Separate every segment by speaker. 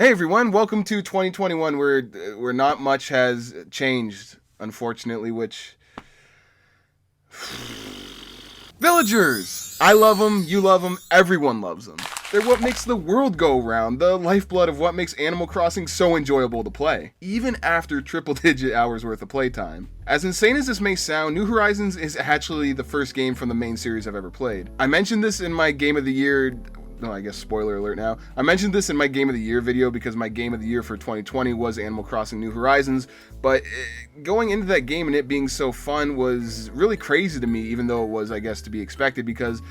Speaker 1: Hey everyone, welcome to 2021 where not much has changed, unfortunately, which villagers. I love them, you love them, everyone loves them. They're what makes the world go round, the lifeblood of what makes Animal Crossing so enjoyable to play, even after triple-digit hours worth of playtime. As insane as this may sound, New Horizons is actually the first game from the main series I've ever played. I mentioned this in my Game of the Year. No, I guess spoiler alert now. I mentioned this in my Game of the Year video because my Game of the Year for 2020 was Animal Crossing New Horizons, but going into that game and it being so fun was really crazy to me, even though it was, I guess, to be expected, because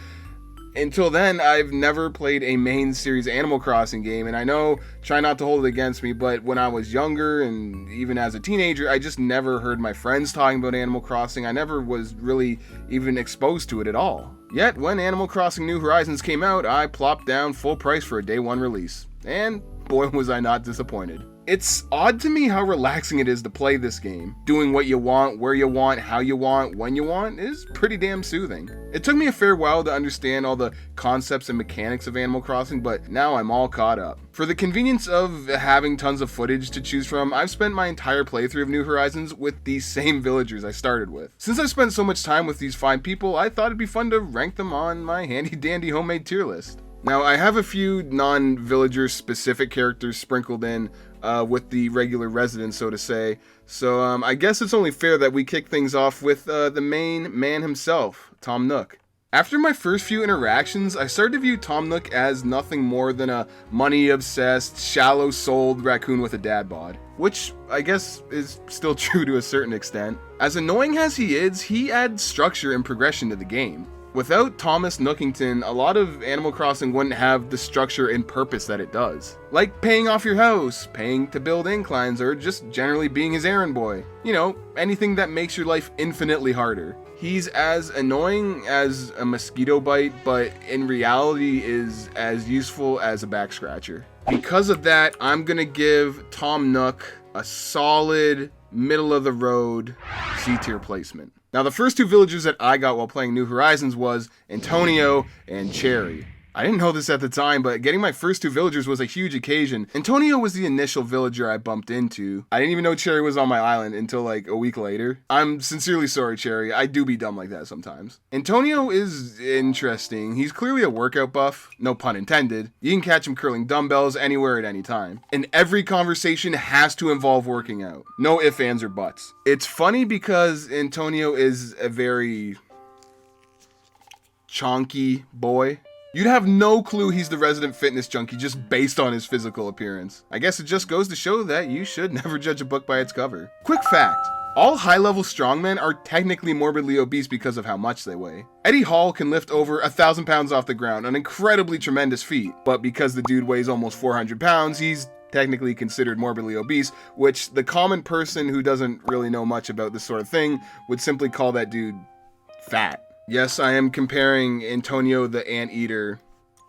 Speaker 1: until then, I've never played a main series Animal Crossing game, and I know, try not to hold it against me, but when I was younger and even as a teenager, I just never heard my friends talking about Animal Crossing. I never was really even exposed to it at all. Yet, when Animal Crossing New Horizons came out, I plopped down full price for a day one release. And boy was I not disappointed. It's odd to me how relaxing it is to play this game. Doing what you want, where you want, how you want, when you want is pretty damn soothing. It took me a fair while to understand all the concepts and mechanics of Animal Crossing, but now I'm all caught up. For the convenience of having tons of footage to choose from, I've spent my entire playthrough of New Horizons with these same villagers I started with. Since I've spent so much time with these fine people, I thought it'd be fun to rank them on my handy dandy homemade tier list. Now, I have a few non-villager specific characters sprinkled in with the regular residents, so to say. So I guess it's only fair that we kick things off with the main man himself, Tom Nook. After my first few interactions, I started to view Tom Nook as nothing more than a money-obsessed, shallow-souled raccoon with a dad bod. Which, I guess, is still true to a certain extent. As annoying as he is, he adds structure and progression to the game. Without Thomas Nookington, a lot of Animal Crossing wouldn't have the structure and purpose that it does. Like paying off your house, paying to build inclines, or just generally being his errand boy. You know, anything that makes your life infinitely harder. He's as annoying as a mosquito bite, but in reality is as useful as a back scratcher. Because of that, I'm gonna give Tom Nook a solid middle of the road C tier placement. Now, the first two villagers that I got while playing New Horizons was Antonio and Cherry. I didn't know this at the time, but getting my first two villagers was a huge occasion. Antonio was the initial villager I bumped into. I didn't even know Cherry was on my island until like a week later. I'm sincerely sorry, Cherry. I do be dumb like that sometimes. Antonio is interesting. He's clearly a workout buff, no pun intended. You can catch him curling dumbbells anywhere at any time. And every conversation has to involve working out. No ifs, ands, or buts. It's funny because Antonio is a very chonky boy. You'd have no clue he's the resident fitness junkie just based on his physical appearance. I guess it just goes to show that you should never judge a book by its cover. Quick fact, all high-level strongmen are technically morbidly obese because of how much they weigh. Eddie Hall can lift over 1,000 pounds off the ground, an incredibly tremendous feat, but because the dude weighs almost 400 pounds, he's technically considered morbidly obese, which the common person who doesn't really know much about this sort of thing would simply call that dude fat. Yes, I am comparing Antonio the Anteater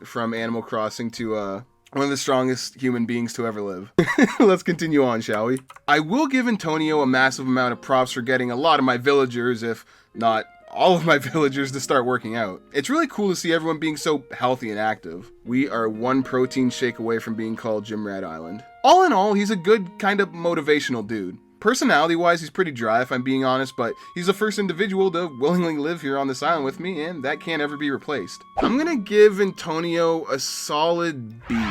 Speaker 1: from Animal Crossing to one of the strongest human beings to ever live. Let's continue on, shall we? I will give Antonio a massive amount of props for getting a lot of my villagers, if not all of my villagers, to start working out. It's really cool to see everyone being so healthy and active. We are one protein shake away from being called Gym Rat Island. All in all, he's a good kind of motivational dude. Personality-wise, he's pretty dry if I'm being honest, but he's the first individual to willingly live here on this island with me, and that can't ever be replaced. I'm gonna give Antonio a solid B.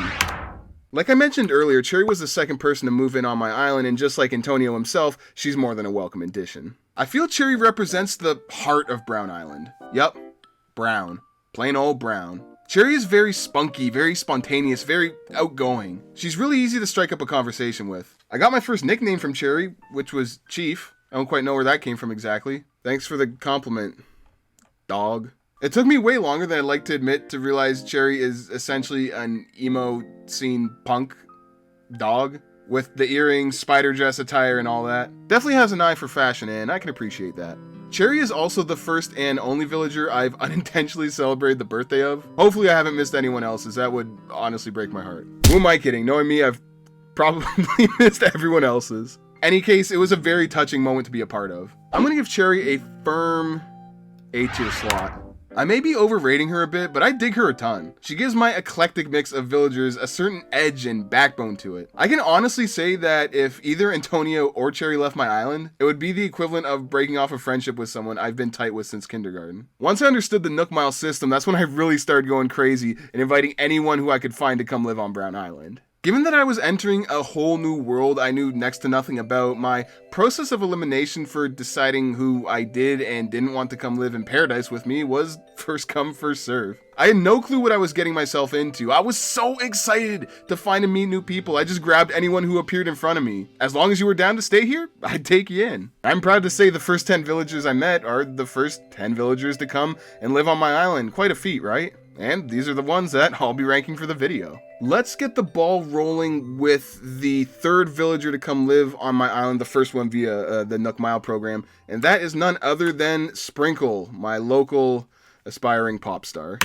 Speaker 1: Like I mentioned earlier, Cherry was the second person to move in on my island, and just like Antonio himself, she's more than a welcome addition. I feel Cherry represents the heart of Brown Island. Yup, brown. Plain old brown. Cherry is very spunky, very spontaneous, very outgoing. She's really easy to strike up a conversation with. I got my first nickname from Cherry, which was Chief. I don't quite know where that came from exactly. Thanks for the compliment, dog. It took me way longer than I'd like to admit to realize Cherry is essentially an emo scene punk dog with the earrings, spider dress attire, and all that. Definitely has an eye for fashion, and I can appreciate that. Cherry is also the first and only villager I've unintentionally celebrated the birthday of. Hopefully I haven't missed anyone else's. That would honestly break my heart. Who am I kidding? Knowing me, I've probably missed everyone else's. Any case, it was a very touching moment to be a part of. I'm gonna give Cherry a firm A tier slot. I may be overrating her a bit, but I dig her a ton. She gives my eclectic mix of villagers a certain edge and backbone to it. I can honestly say that if either Antonio or Cherry left my island, it would be the equivalent of breaking off a friendship with someone I've been tight with since kindergarten. Once I understood the Nook Mile system, that's when I really started going crazy and inviting anyone who I could find to come live on Brown Island. Given that I was entering a whole new world I knew next to nothing about, my process of elimination for deciding who I did and didn't want to come live in paradise with me was first come, first serve. I had no clue what I was getting myself into. I was so excited to find and meet new people. I just grabbed anyone who appeared in front of me. As long as you were down to stay here, I'd take you in. I'm proud to say the first 10 villagers I met are the first 10 villagers to come and live on my island. Quite a feat, right? And these are the ones that I'll be ranking for the video. Let's get the ball rolling with the third villager to come live on my island, the first one via the Nook Mile program, and that is none other than Sprinkle, my local aspiring pop star.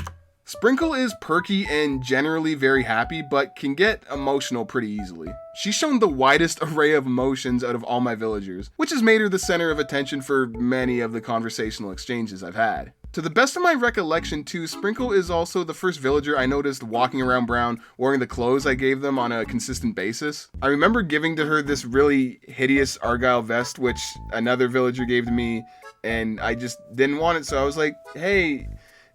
Speaker 1: Sprinkle is perky and generally very happy, but can get emotional pretty easily. She's shown the widest array of emotions out of all my villagers, which has made her the center of attention for many of the conversational exchanges I've had. To the best of my recollection too, Sprinkle is also the first villager I noticed walking around Brown wearing the clothes I gave them on a consistent basis. I remember giving to her this really hideous Argyle vest, which another villager gave to me, and I just didn't want it, so I was like, hey,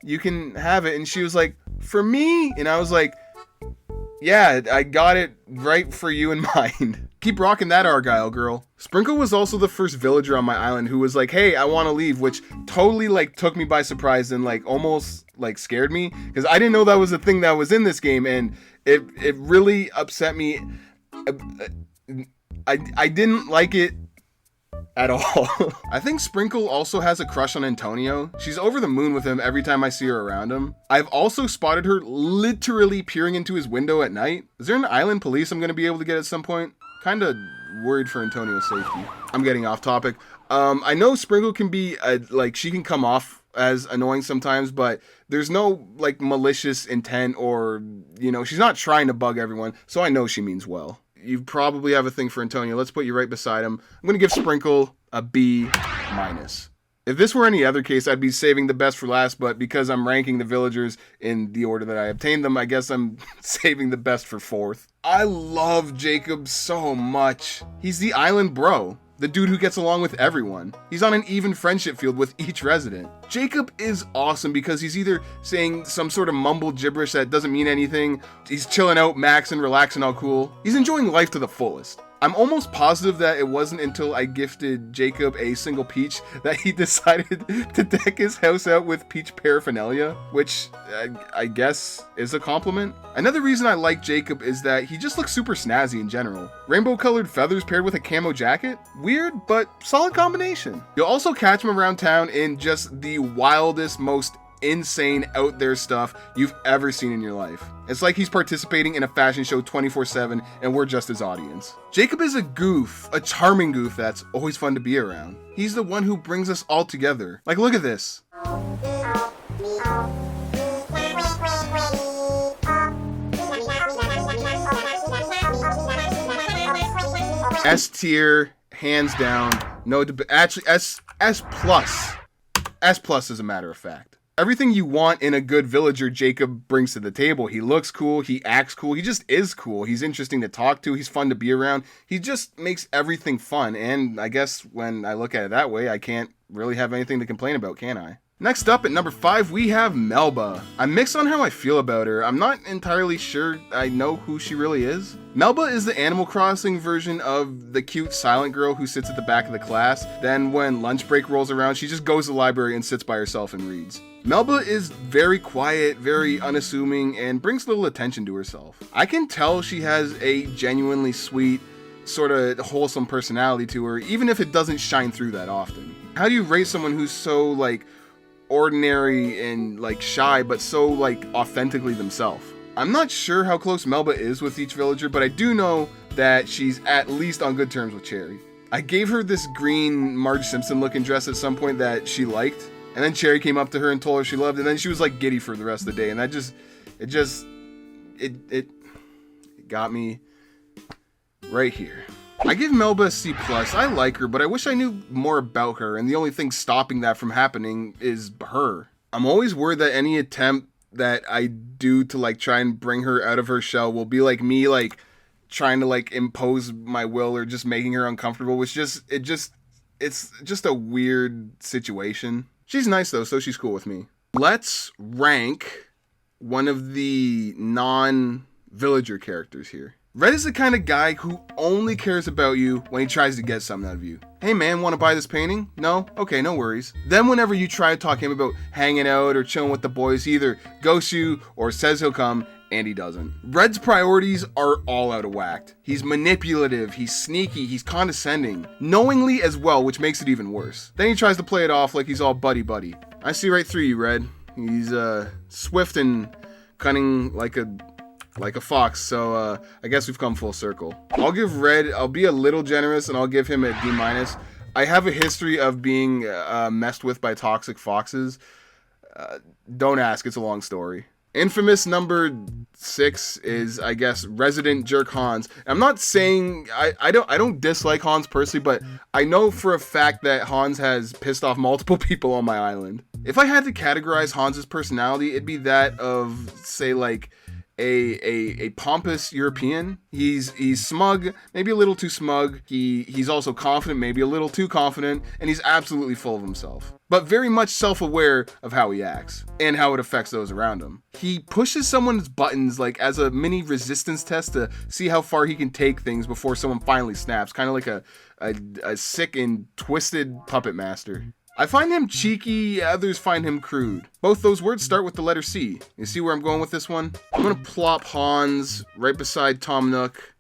Speaker 1: you can have it. And she was like, for me? And I was like, yeah, I got it right for you in mind. Keep rocking that, Argyle girl. Sprinkle was also the first villager on my island who was like, hey, I want to leave, which totally like took me by surprise and like almost like scared me because I didn't know that was a thing that was in this game, and it really upset me. I didn't like it at all. I think Sprinkle also has a crush on Antonio. She's over the moon with him every time I see her around him. I've also spotted her literally peering into his window at night. Is there an island police I'm going to be able to get at some point? Kind of worried for Antonio's safety. I'm getting off topic. I know Sprinkle can be, like, she can come off as annoying sometimes, but there's no, like, malicious intent or, you know, she's not trying to bug everyone, so I know she means well. You probably have a thing for Antonio. Let's put you right beside him. I'm going to give Sprinkle a B-. If this were any other case, I'd be saving the best for last, but because I'm ranking the villagers in the order that I obtained them, I guess I'm saving the best for fourth. I love Jacob so much. He's the island bro. The dude who gets along with everyone. He's on an even friendship field with each resident. Jacob is awesome because he's either saying some sort of mumbled gibberish that doesn't mean anything, he's chilling out, maxing, relaxing, all cool. He's enjoying life to the fullest. I'm almost positive that it wasn't until I gifted Jacob a single peach that he decided to deck his house out with peach paraphernalia, which I guess is a compliment. Another reason I like Jacob is that he just looks super snazzy in general. Rainbow colored feathers paired with a camo jacket? Weird, but solid combination. You'll also catch him around town in just the wildest, most insane out there stuff you've ever seen in your life. It's like he's participating in a fashion show 24/7 and we're just his audience. Jacob is a goof, a charming goof that's always fun to be around. He's the one who brings us all together. Like, look at this. S tier, hands down, no debate. Actually, S plus. S plus as a matter of fact. Everything you want in a good villager, Jacob brings to the table. He looks cool, he acts cool, he just is cool. He's interesting to talk to, he's fun to be around. He just makes everything fun, and I guess when I look at it that way, I can't really have anything to complain about, can I? Next up at number 5, we have Melba. I'm mixed on how I feel about her. I'm not entirely sure I know who she really is. Melba is the Animal Crossing version of the cute silent girl who sits at the back of the class. Then when lunch break rolls around, she just goes to the library and sits by herself and reads. Melba is very quiet, very unassuming, and brings little attention to herself. I can tell she has a genuinely sweet, sort of wholesome personality to her, even if it doesn't shine through that often. How do you rate someone who's so, like, ordinary and like shy, but so like authentically themselves? I'm not sure how close Melba is with each villager, but I do know that she's at least on good terms with Cherry. I gave her this green Marge Simpson looking dress at some point that she liked, and then Cherry came up to her and told her she loved it, and then she was like giddy for the rest of the day, and that it got me right here. I give Melba a C+. I like her, but I wish I knew more about her, and the only thing stopping that from happening is her. I'm always worried that any attempt that I do to like try and bring her out of her shell will be like me like trying to like impose my will or just making her uncomfortable, which it's just a weird situation. She's nice though, so she's cool with me. Let's rank one of the non-villager characters here. Red is the kind of guy who only cares about you when he tries to get something out of you. Hey man, want to buy this painting? No? Okay, no worries. Then whenever you try to talk him about hanging out or chilling with the boys, he either ghosts you or says he'll come, and he doesn't. Red's priorities are all out of whack. He's manipulative, he's sneaky, he's condescending. Knowingly as well, which makes it even worse. Then he tries to play it off like he's all buddy-buddy. I see right through you, Red. He's swift and cunning like a fox, so I guess we've come full circle. I'll be a little generous and I'll give him a D-. I have a history of being messed with by toxic foxes. Don't ask, it's a long story. Infamous number 6 is, I guess, resident jerk Hans. I'm not saying I don't dislike Hans personally, but I know for a fact that Hans has pissed off multiple people on my island. If I had to categorize Hans's personality, it'd be that of, say, like a pompous European. He's smug, maybe a little too smug. He's also confident, maybe a little too confident, and he's absolutely full of himself. But very much self-aware of how he acts and how it affects those around him. He pushes someone's buttons like as a mini resistance test to see how far he can take things before someone finally snaps, kind of like a sick and twisted puppet master. I find him cheeky, others find him crude. Both those words start with the letter C. You see where I'm going with this one? I'm gonna plop Hans right beside Tom Nook,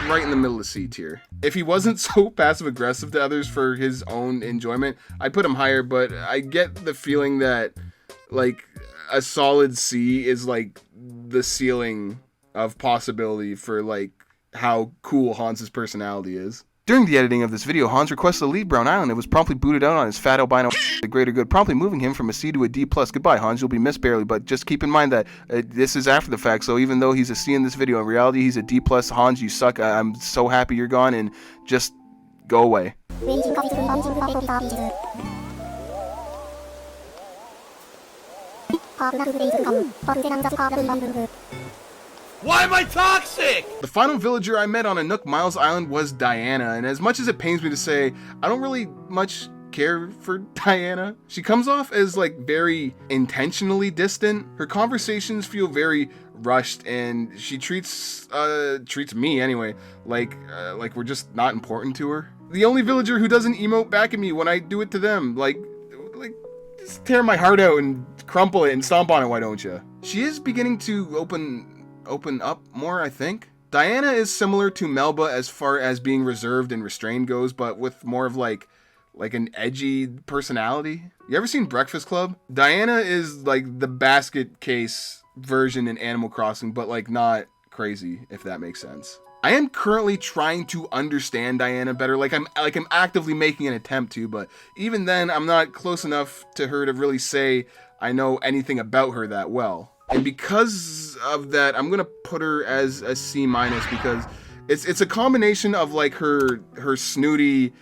Speaker 1: right in the middle of C tier. If he wasn't so passive aggressive to others for his own enjoyment, I'd put him higher, but I get the feeling that like a solid C is like the ceiling of possibility for like how cool Hans's personality is. During the editing of this video, Hans requested to leave Brown Island and was promptly booted out on his fat albino the greater good, promptly moving him from a C to a D+. Goodbye, Hans, you'll be missed barely, but just keep in mind that this is after the fact, so even though he's a C in this video, in reality he's a D+. Hans, you suck. I'm so happy you're gone, and just go away.
Speaker 2: Why am I toxic?
Speaker 1: The final villager I met on a Nook Miles Island was Diana, and as much as it pains me to say, I don't really much care for Diana. She comes off as like very intentionally distant. Her conversations feel very rushed, and she treats me anyway like we're just not important to her. The only villager who doesn't emote back at me when I do it to them, like just tear my heart out and crumple it and stomp on it, why don't you? She is beginning to open up more, I think. Diana is similar to Melba as far as being reserved and restrained goes, but with more of like an edgy personality. You ever seen Breakfast Club? Diana is like the basket case version in Animal Crossing, but like not crazy, if that makes sense. I am currently trying to understand Diana better. I'm actively making an attempt to, but even then I'm not close enough to her to really say I know anything about her that well. And because of that, I'm gonna put her as a C- because it's a combination of like her snooty,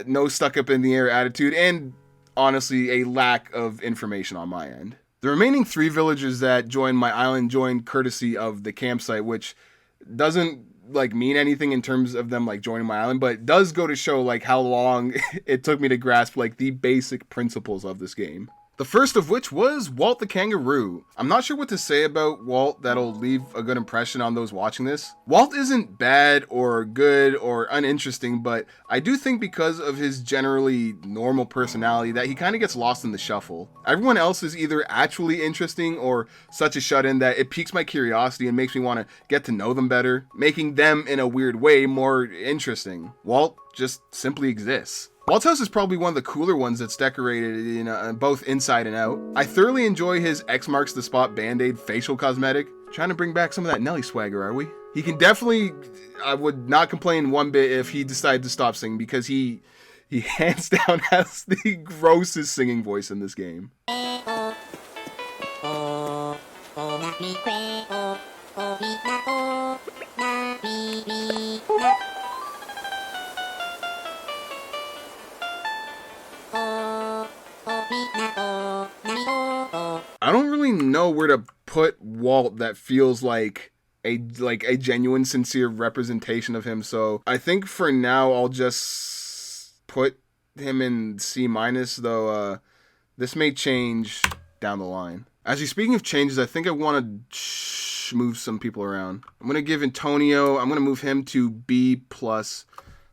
Speaker 1: nose stuck up in the air attitude and honestly a lack of information on my end. The remaining 3 villagers that joined my island joined courtesy of the campsite, which doesn't like mean anything in terms of them like joining my island, but it does go to show like how long it took me to grasp like the basic principles of this game. The first of which was Walt the Kangaroo. I'm not sure what to say about Walt that'll leave a good impression on those watching this. Walt isn't bad or good or uninteresting, but I do think because of his generally normal personality that he kind of gets lost in the shuffle. Everyone else is either actually interesting or such a shut-in that it piques my curiosity and makes me want to get to know them better, making them in a weird way more interesting. Walt just simply exists. Walt's house is probably one of the cooler ones that's decorated in both inside and out. I thoroughly enjoy his X marks the spot band-aid facial cosmetic. Trying to bring back some of that Nelly swagger, are we? He can definitely, I would not complain one bit if he decided to stop singing, because he hands down has the grossest singing voice in this game. know where to put Walt that feels like a genuine, sincere representation of him. So I think for now I'll just put him in C-, though this may change down the line. Actually, speaking of changes, I think I want to move some people around. I'm going to give Antonio, I'm going to move him to B+.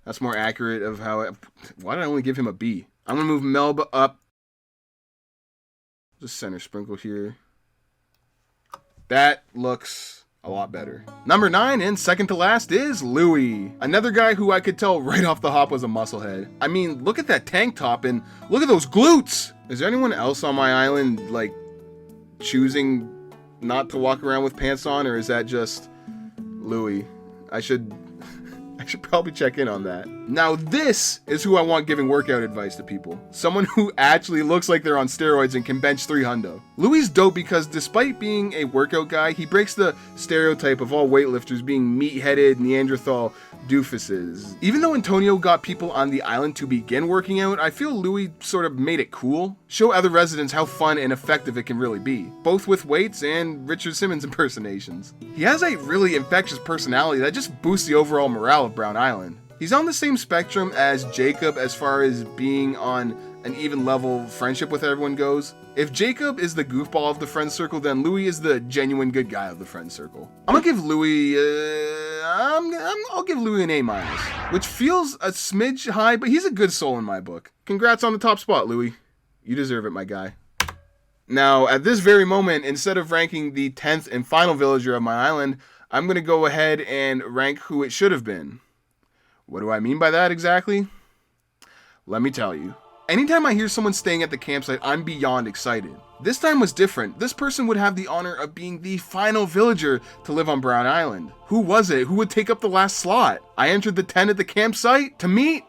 Speaker 1: That's more accurate of how why did I only give him a B? I'm going to move Melba up. Just center sprinkle here. That looks a lot better. Number 9 and second to last is Louis. Another guy who I could tell right off the hop was a musclehead. I mean, look at that tank top and look at those glutes. Is there anyone else on my island, like, choosing not to walk around with pants on, or is that just Louis? I should probably check in on that. Now this is who I want giving workout advice to people. Someone who actually looks like they're on steroids and can bench 3 hundo. Louis is dope because despite being a workout guy, he breaks the stereotype of all weightlifters being meat-headed Neanderthal doofuses. Even though Antonio got people on the island to begin working out, I feel Louis sort of made it cool. Show other residents how fun and effective it can really be, both with weights and Richard Simmons impersonations. He has a really infectious personality that just boosts the overall morale of Brown Island. He's on the same spectrum as Jacob as far as being on an even level friendship with everyone goes. If Jacob is the goofball of the friend circle, then Louis is the genuine good guy of the friend circle. I'm gonna give Louis, I'll give Louis an A-, which feels a smidge high, but he's a good soul in my book. Congrats on the top spot, Louis. You deserve it, my guy. Now, at this very moment, instead of ranking the 10th and final villager of my island, I'm gonna go ahead and rank who it should have been. What do I mean by that exactly? Let me tell you. Anytime I hear someone staying at the campsite, I'm beyond excited. This time was different. This person would have the honor of being the final villager to live on Brown Island. Who was it? Who would take up the last slot? I entered the tent at the campsite to meet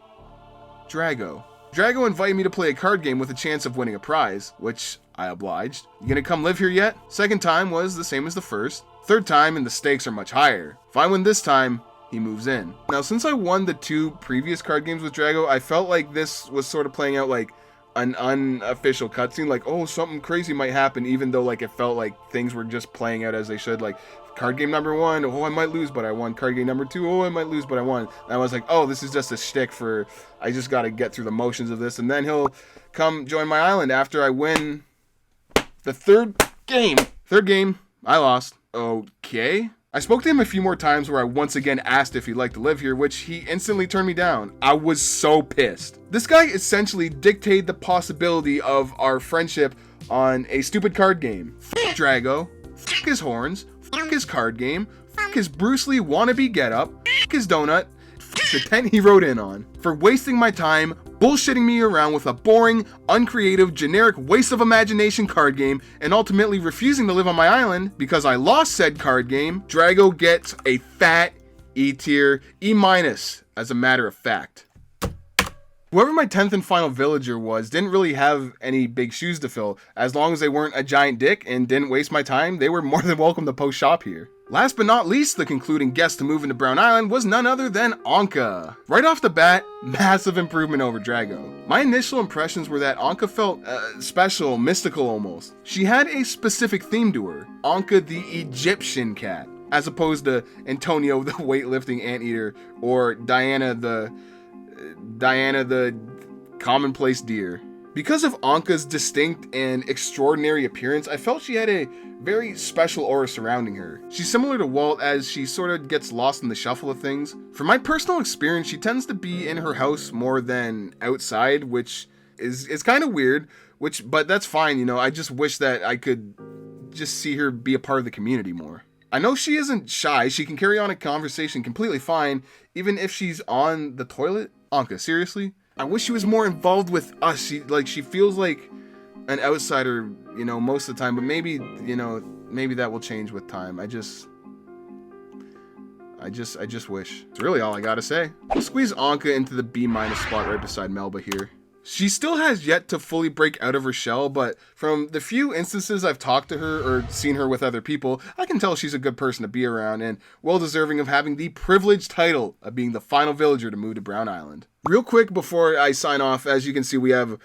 Speaker 1: Drago. Drago invited me to play a card game with a chance of winning a prize, which I obliged. You gonna come live here yet? Second time was the same as the first. Third time, and the stakes are much higher. If I win this time, he moves in. Now, since I won the 2 previous card games with Drago, I felt like this was sort of playing out like an unofficial cutscene, like, oh, something crazy might happen, even though like it felt like things were just playing out as they should. Like, card game number 1, oh, I might lose, but I won. Card game number 2, oh, I might lose, but I won. And I was like, oh, this is just a shtick for, I just gotta get through the motions of this, and then he'll come join my island after I win the third game. Third game, I lost. Okay. I spoke to him a few more times where I once again asked if he'd like to live here, which he instantly turned me down. I was so pissed. This guy essentially dictated the possibility of our friendship on a stupid card game. F Drago, f his horns, f his card game, f his Bruce Lee wannabe getup, f his donut, f the tent he rode in on. For wasting my time, bullshitting me around with a boring, uncreative, generic waste of imagination card game, and ultimately refusing to live on my island because I lost said card game, Drago gets a fat E tier, E-, as a matter of fact. Whoever my 10th and final villager was didn't really have any big shoes to fill. As long as they weren't a giant dick and didn't waste my time, they were more than welcome to post shop here. Last but not least, the concluding guest to move into Brown Island was none other than Anka. Right off the bat, massive improvement over Drago. My initial impressions were that Anka felt special, mystical almost. She had a specific theme to her, Anka the Egyptian cat, as opposed to Antonio the weightlifting anteater or Diana the commonplace deer. Because of Anka's distinct and extraordinary appearance, I felt she had a very special aura surrounding her. She's similar to Walt as she sort of gets lost in the shuffle of things. From my personal experience, she tends to be in her house more than outside, which is kind of weird, but that's fine, you know. I just wish that I could just see her be a part of the community more. I know she isn't shy. She can carry on a conversation completely fine, even if she's on the toilet. Anka, seriously? I wish she was more involved with us. She feels like an outsider, you know, most of the time, but maybe that will change with time. I just wish. It's really all I gotta say. We'll squeeze Anka into the B- spot right beside Melba here. She still has yet to fully break out of her shell, but from the few instances I've talked to her or seen her with other people, I can tell she's a good person to be around and well deserving of having the privileged title of being the final villager to move to Brown Island. Real quick before I sign off, as you can see, we have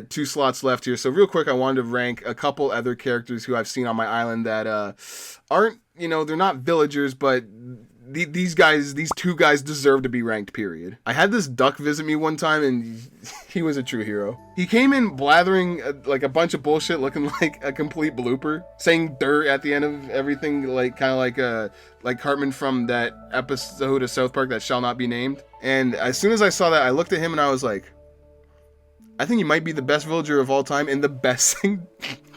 Speaker 1: 2 slots left here. So real quick, I wanted to rank a couple other characters who I've seen on my island that aren't, they're not villagers, but these 2 guys deserve to be ranked, period. I had this duck visit me one time and he was a true hero. He came in blathering like a bunch of bullshit, looking like a complete blooper, saying dirt at the end of everything, like kind of like Cartman from that episode of South Park that shall not be named. And as soon as I saw that, I looked at him and I was like, I think you might be the best villager of all time and the best thing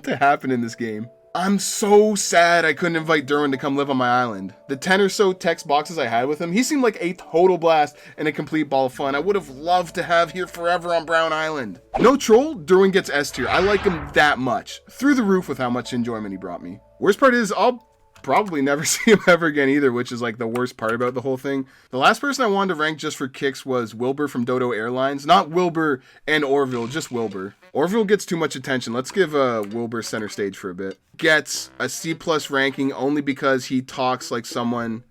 Speaker 1: to happen in this game. I'm so sad I couldn't invite Derwin to come live on my island. The 10 or so text boxes I had with him, he seemed like a total blast and a complete ball of fun. I would have loved to have here forever on Brown Island. No troll, Derwin gets S tier. I like him that much. Through the roof with how much enjoyment he brought me. Worst part is, I'll probably never see him ever again either, which is like the worst part about the whole thing. The last person I wanted to rank just for kicks was Wilbur from Dodo Airlines. Not Wilbur and Orville, just Wilbur. Orville gets too much attention. Let's give Wilbur center stage for a bit. Gets a C+ ranking only because he talks like someone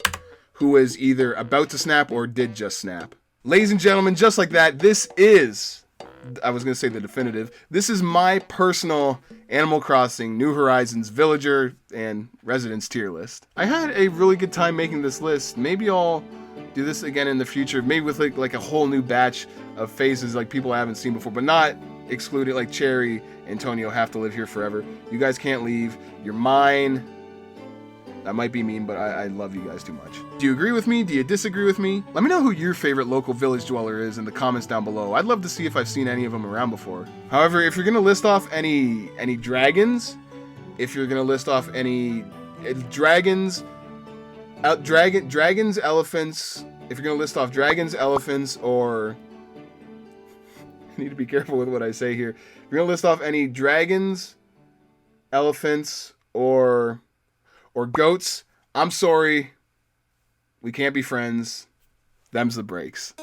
Speaker 1: who is either about to snap or did just snap. Ladies and gentlemen, just like that, this is, I was going to say the definitive, this is my personal Animal Crossing New Horizons villager and residence tier list. I had a really good time making this list. Maybe I'll do this again in the future, maybe with like a whole new batch of faces like people I haven't seen before, but not excluded like Cherry, Antonio have to live here forever. You guys can't leave. You're mine. That might be mean, but I love you guys too much. Do you agree with me? Do you disagree with me? Let me know who your favorite local village dweller is in the comments down below. I'd love to see if I've seen any of them around before. However, if you're gonna list off any dragons, if you're gonna list off any dragons, elephants, if you're gonna list off dragons, elephants, or I need to be careful with what I say here. If you're gonna list off any dragons, elephants, or goats, I'm sorry. We can't be friends. Them's the breaks.